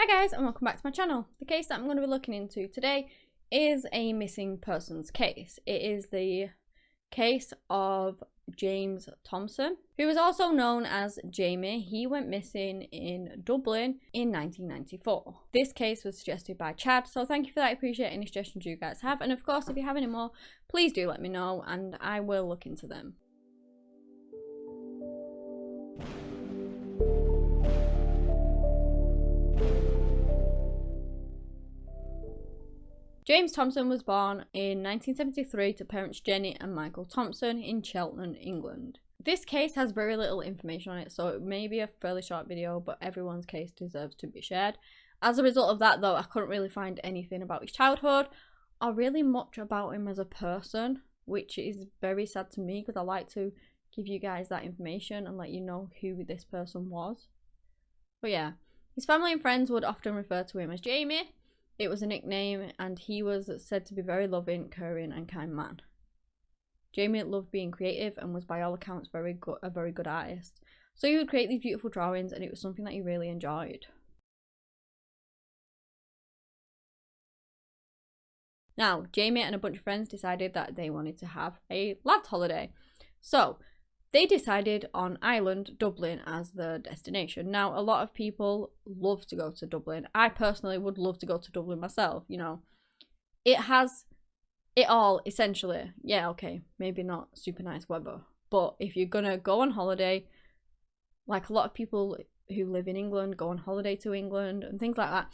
Hi guys, and welcome back to my channel. The case that I'm going to be looking into today is a missing persons case. It is the case of James Thompson, who is also known as Jamie. He went missing in Dublin in 1994. This case was suggested by Chad, so thank you for that. I appreciate any suggestions you guys have, and of course if you have any more, please do let me know and I will look into them. James Thompson was born in 1973 to parents Jenny and Michael Thompson in Cheltenham, England. This case has very little information on it, so it may be a fairly short video, but everyone's case deserves to be shared. As a result of that though, I couldn't really find anything about his childhood or really much about him as a person, which is very sad to me because I like to give you guys that information and let you know who this person was. But yeah, his family and friends would often refer to him as Jamie. It was a nickname, and he was said to be very loving, caring and kind man. Jamie loved being creative and was by all accounts a very good artist. So he would create these beautiful drawings and it was something that he really enjoyed. Now, Jamie and a bunch of friends decided that they wanted to have a lads holiday. So they decided on Ireland, Dublin as the destination. Now, a lot of people love to go to Dublin. I personally would love to go to Dublin myself, you know. It has it all, essentially. Yeah, okay, maybe not super nice weather. But if you're gonna go on holiday, like a lot of people who live in England go on holiday to England and things like that.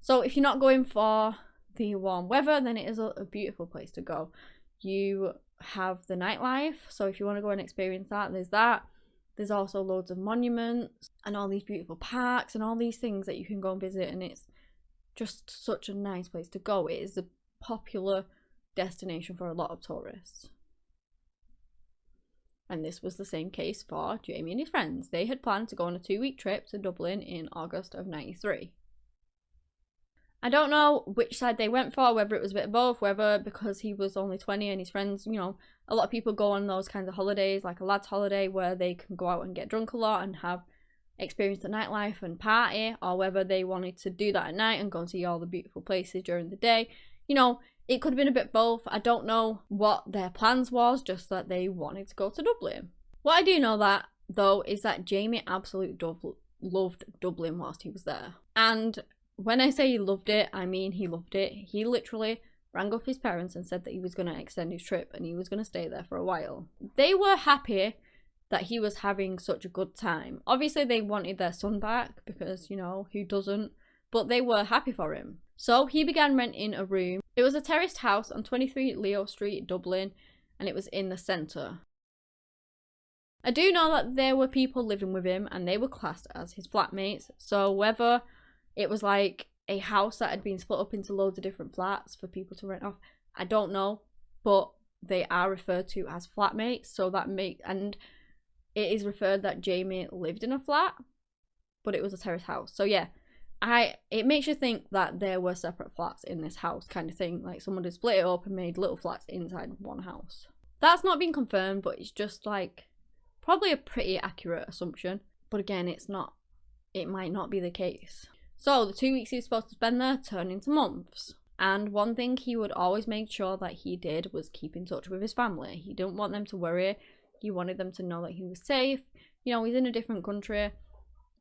So if you're not going for the warm weather, then it is a beautiful place to go. You have the nightlife, so if you want to go and experience that, there's that. There's also loads of monuments and all these beautiful parks and all these things that you can go and visit, and it's just such a nice place to go. It is a popular destination for a lot of tourists. And this was the same case for Jamie and his friends. They had planned to go on a 2-week trip to Dublin in August of '93. I don't know which side they went for, whether it was a bit of both, whether because he was only 20 and his friends, you know, a lot of people go on those kinds of holidays, like a lad's holiday, where they can go out and get drunk a lot and have experience the nightlife and party, or whether they wanted to do that at night and go and see all the beautiful places during the day. You know, it could have been a bit both. I don't know what their plans was, just that they wanted to go to Dublin. What I do know that, though, is that Jamie absolutely loved Dublin whilst he was there. And when I say he loved it, I mean he loved it. He literally rang up his parents and said that he was going to extend his trip and he was going to stay there for a while. They were happy that he was having such a good time. Obviously, they wanted their son back because, you know, who doesn't? But they were happy for him. So he began renting a room. It was a terraced house on 23 Leo Street, Dublin, and it was in the centre. I do know that there were people living with him and they were classed as his flatmates. So whether it was like a house that had been split up into loads of different flats for people to rent off, I don't know, but they are referred to as flatmates. So and it is referred that Jamie lived in a flat, but it was a terrace house. So yeah, it makes you think that there were separate flats in this house, kind of thing, like someone had split it up and made little flats inside one house. That's not been confirmed, but it's just like probably a pretty accurate assumption. But again, it might not be the case. So the 2 weeks he was supposed to spend there turned into months. And one thing he would always make sure that he did was keep in touch with his family. He didn't want them to worry. He wanted them to know that he was safe. You know, he's in a different country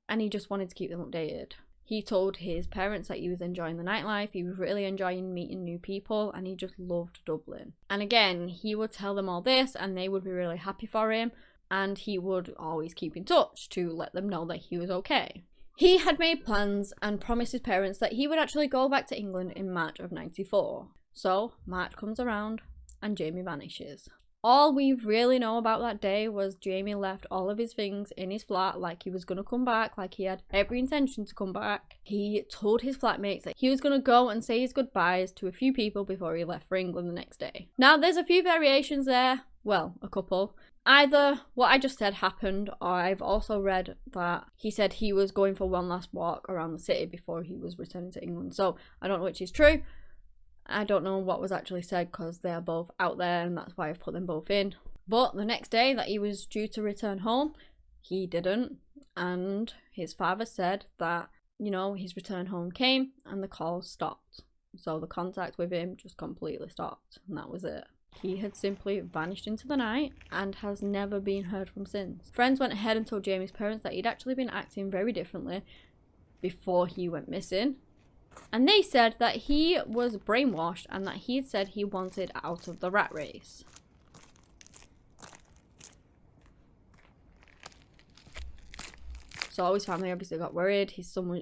and he just wanted to keep them updated. He told his parents that he was enjoying the nightlife, he was really enjoying meeting new people, and he just loved Dublin. And again, he would tell them all this and they would be really happy for him, and he would always keep in touch to let them know that he was okay. He had made plans and promised his parents that he would actually go back to England in March of '94. So March comes around and Jamie vanishes. All we really know about that day was Jamie left all of his things in his flat, like he was going to come back, like he had every intention to come back. He told his flatmates that he was going to go and say his goodbyes to a few people before he left for England the next day. Now there's a few variations there, well, a couple. Either what I just said happened, or I've also read that he said he was going for one last walk around the city before he was returning to England. So I don't know which is true. I don't know what was actually said because they are both out there and that's why I've put them both in. But the next day that he was due to return home, he didn't. And his father said that you know, his return home came and the calls stopped. So the contact with him just completely stopped, and that was it. He had simply vanished into the night and has never been heard from since. Friends went ahead and told Jamie's parents that he'd actually been acting very differently before he went missing. And they said that he was brainwashed and that he had said he wanted out of the rat race. So his family obviously got worried.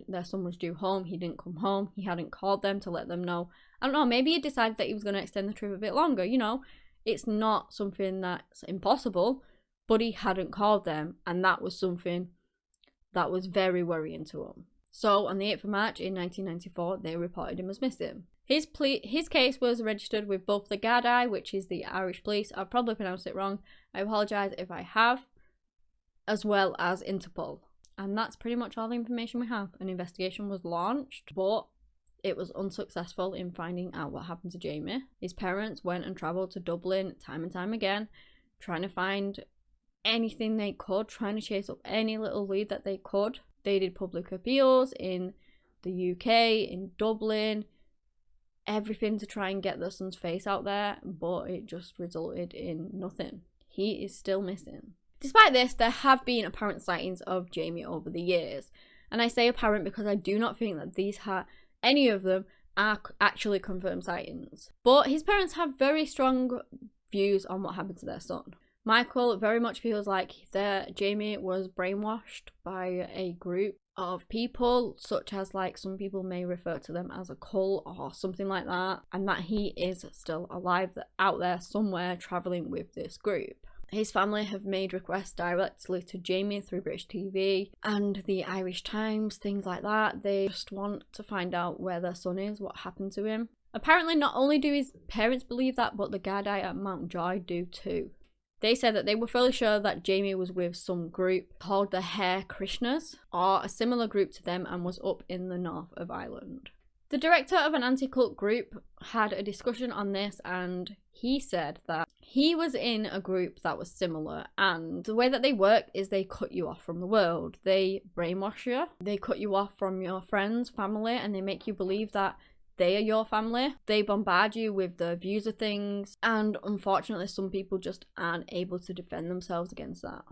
Their son was due home. He didn't come home. He hadn't called them to let them know. I don't know, maybe he decided that he was going to extend the trip a bit longer. You know, it's not something that's impossible, but he hadn't called them, and that was something that was very worrying to him. So on the 8th of March in 1994, they reported him as missing. His case was registered with both the Gardaí, which is the Irish police. I've probably pronounced it wrong. I apologise if I have, as well as Interpol. And that's pretty much all the information we have. An investigation was launched, but it was unsuccessful in finding out what happened to Jamie. His parents went and travelled to Dublin time and time again, trying to find anything they could, trying to chase up any little lead that they could. They did public appeals in the UK, in Dublin, everything to try and get their son's face out there, but it just resulted in nothing. He is still missing. Despite this, there have been apparent sightings of Jamie over the years. And I say apparent because I do not think that any of them are actually confirmed sightings. But his parents have very strong views on what happened to their son. Michael very much feels like Jamie was brainwashed by a group of people, such as, like, some people may refer to them as a cult or something like that, and that he is still alive out there somewhere travelling with this group. His family have made requests directly to Jamie through British TV and the Irish Times, things like that. They just want to find out where their son is, what happened to him. Apparently, not only do his parents believe that, but the Gardaí at Mountjoy do too. They said that they were fairly sure that Jamie was with some group called the Hare Krishnas, or a similar group to them, and was up in the north of Ireland. The director of an anti-cult group had a discussion on this, and he said that he was in a group that was similar, and the way that they work is they cut you off from the world. They brainwash you, they cut you off from your friends, family, and they make you believe that they are your family. They bombard you with their views of things, and unfortunately some people just aren't able to defend themselves against that,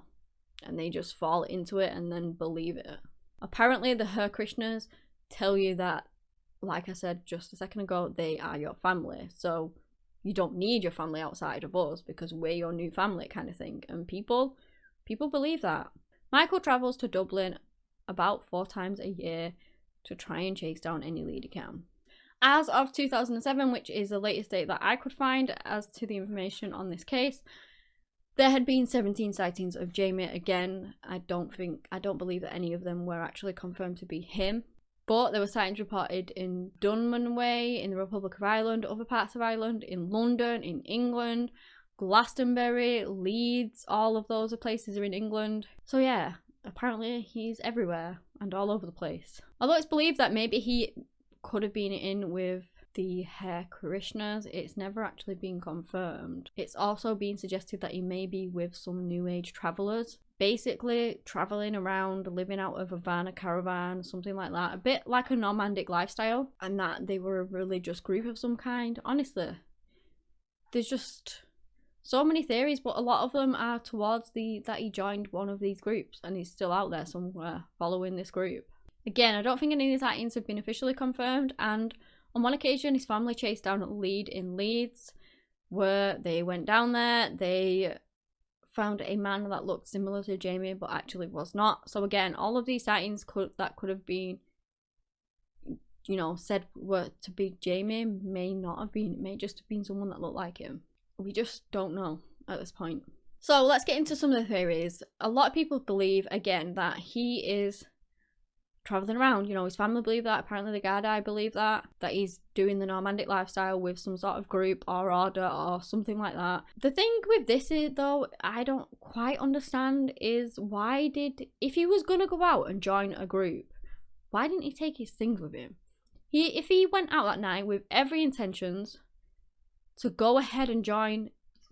and they just fall into it and then believe it. Apparently the Hare Krishnas tell you that, like I said just a second ago, they are your family, so you don't need your family outside of us because we're your new family, kind of thing. And people believe that. Michael travels to Dublin about 4 times a year to try and chase down any lead he can. As of 2007, which is the latest date that I could find as to the information on this case, there had been 17 sightings of Jamie. Again, I don't believe that any of them were actually confirmed to be him. But there were sightings reported in Dunmanway, in the Republic of Ireland, other parts of Ireland, in London, in England, Glastonbury, Leeds, all of those places are in England. So yeah, apparently he's everywhere and all over the place. Although it's believed that maybe he could have been in with the Hare Krishnas, it's never actually been confirmed. It's also been suggested that he may be with some New Age travellers, basically travelling around, living out of a van, a caravan, something like that, a bit like a nomadic lifestyle, and that they were a religious group of some kind. Honestly, there's just so many theories, but a lot of them are towards that he joined one of these groups and he's still out there somewhere following this group. Again, I don't think any of these sightings have been officially confirmed, and on one occasion his family chased down a lead in Leeds, where they went down there, they found a man that looked similar to Jamie but actually was not. So again, all of these sightings that could have been, you know, said were to be Jamie may not have been. It may just have been someone that looked like him. We just don't know at this point. So let's get into some of the theories. A lot of people believe, again, that he is traveling around. You know, his family believe that, apparently the Gardaí believe that he's doing the nomadic lifestyle with some sort of group or order or something like that. The thing with this is, though, I don't quite understand is if he was gonna go out and join a group, why didn't he take his things with him? If he went out that night with every intentions to go ahead and join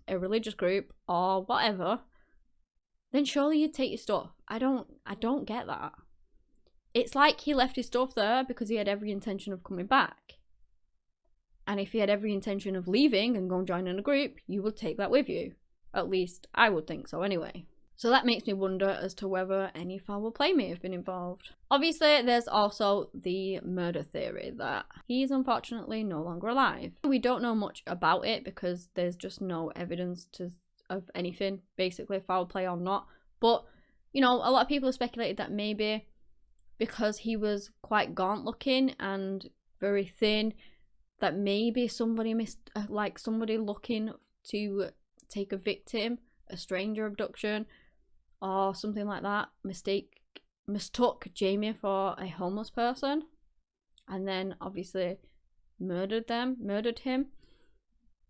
a religious group or whatever, then surely you'd take your stuff. I don't get that. it's like he left his stuff there because he had every intention of coming back. And if he had every intention of leaving and going joining a group, you would take that with you. At least I would think so anyway. So that makes me wonder as to whether any foul play may have been involved. Obviously, there's also the murder theory that he's unfortunately no longer alive. We don't know much about it because there's just no evidence of anything, basically, foul play or not. But, you know, a lot of people have speculated that maybe because he was quite gaunt looking and very thin, that maybe somebody somebody looking to take a victim, a stranger abduction, or something like that, mistook Jamie for a homeless person, and then obviously murdered him.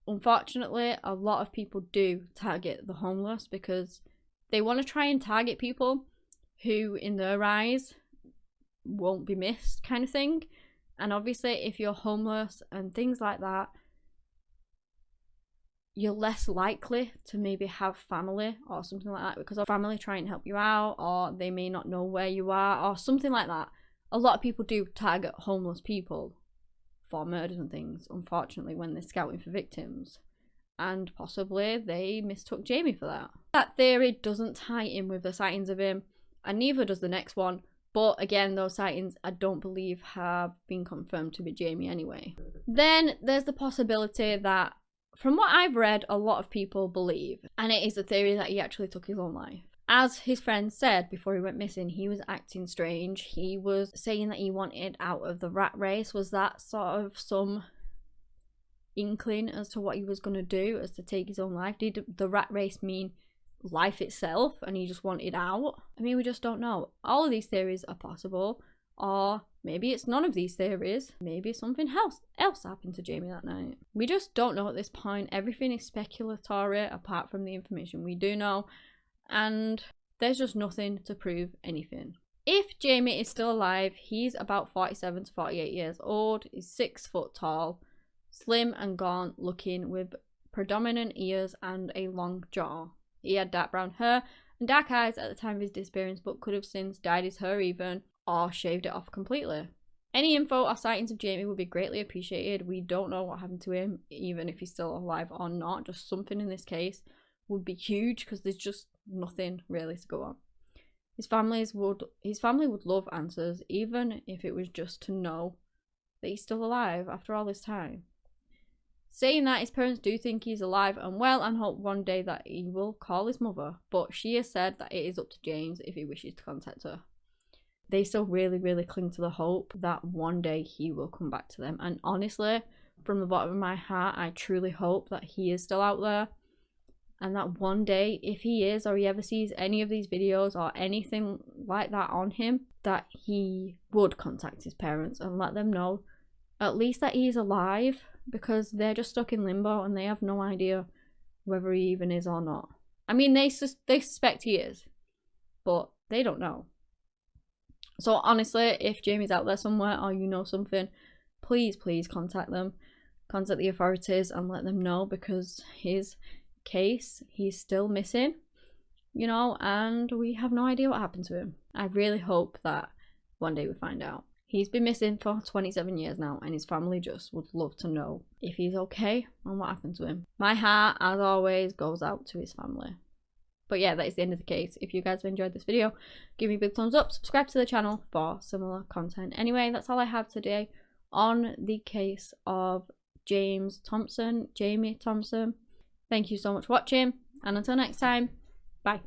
Unfortunately, a lot of people do target the homeless because they want to try and target people who, in their eyes, won't be missed, kind of thing. And obviously, if you're homeless and things like that, you're less likely to maybe have family or something like that, because our family try and help you out, or they may not know where you are or something like that. A lot of people do target homeless people for murders and things, unfortunately, when they're scouting for victims, and possibly they mistook Jamie for that. That theory doesn't tie in with the sightings of him, and neither does the next one, but again, those sightings I don't believe have been confirmed to be Jamie anyway. Then there's the possibility that, from what I've read, a lot of people believe, and it is a theory, that he actually took his own life. As his friend said before he went missing, he was acting strange. He was saying that he wanted out of the rat race. Was that sort of some inkling as to what he was going to do, as to take his own life? Did the rat race mean life itself and he just wanted out? I mean, we just don't know. All of these theories are possible, or maybe it's none of these theories. Maybe something else happened to Jamie that night. We just don't know at this point. Everything is speculatory apart from the information we do know, and there's just nothing to prove anything. If Jamie is still alive, he's about 47 to 48 years old. He's 6 foot tall, slim and gaunt looking, with predominant ears and a long jaw. He had dark brown hair and dark eyes at the time of his disappearance, but could have since dyed his hair even, or shaved it off completely. Any info or sightings of Jamie would be greatly appreciated. We don't know what happened to him, even if he's still alive or not. Just something in this case would be huge, because there's just nothing really to go on. His family would love answers, even if it was just to know that he's still alive after all this time. Saying that, his parents do think he's alive and well, and hope one day that he will call his mother, but she has said that it is up to James if he wishes to contact her. They still really cling to the hope that one day he will come back to them. And honestly, from the bottom of my heart, I truly hope that he is still out there, and that one day, if he is, or he ever sees any of these videos or anything like that on him, that he would contact his parents and let them know at least that he's alive, because they're just stuck in limbo and they have no idea whether he even is or not. I mean, they suspect he is, but they don't know. So honestly, if Jamie's out there somewhere, or you know something, please contact them. Contact the authorities and let them know, because his case, he's still missing, you know, and we have no idea what happened to him. I really hope that one day we find out. He's been missing for 27 years now, and his family just would love to know if he's okay and what happened to him. My heart, as always, goes out to his family. But yeah, that is the end of the case. If you guys have enjoyed this video, give me a big thumbs up, subscribe to the channel for similar content. Anyway, that's all I have today on the case of Jamie Thompson. Thank you so much for watching, and until next time, bye.